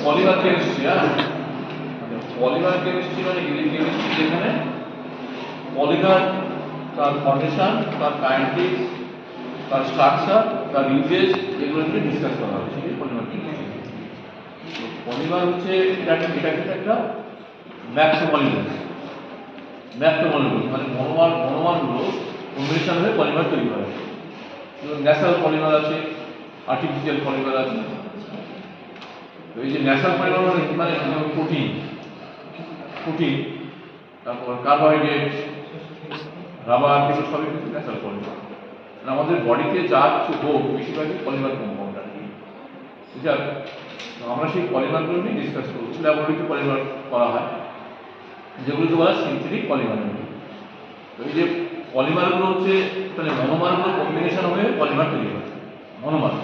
Polymer chemistry. হ্যাঁ, polymer chemistry মানে chemistry যেখানে পলিমার তার ফর্মেশন, তার কাইনেটিক্স, তার স্ট্রাকচার, তার ইউজেস এগুলো নিয়ে ডিসকাস করা হবে, সেটাই পলিমার কেমিস্ট্রি। পলিমার হচ্ছে এটা একটা ম্যাক্সোমলিকুলস মানে মনোমারগুলো কম্বিনেশন হয়ে পলিমার তৈরি হয়। ন্যাচারাল পলিমার আছে, আর্টিফিশিয়াল পলিমার আছে। তো এই যে ন্যাচারাল পলিমার মানে প্রোটিন, তারপর কার্বোহাইড্রেট, রাবার, এগুলো সবই কিন্তু ন্যাচারাল পলিমার। আমাদের বডিতে যা কিছু হোক বেশিরভাগই পলিমার কম্পাউন্ড আর কি। ঠিক আছে, আমরা সেই পলিমারগুলো নিয়ে ডিসকাস করবো। ল্যাবরেটরিতে পলিমার করা হয়, যেগুলোকে বলা সিনথেটিক পলিমার। তো এই যে পলিমারগুলো হচ্ছে তাহলে মনোমারগুলো কম্বিনেশন হয়ে পলিমার তৈরি হয়, মনোমার।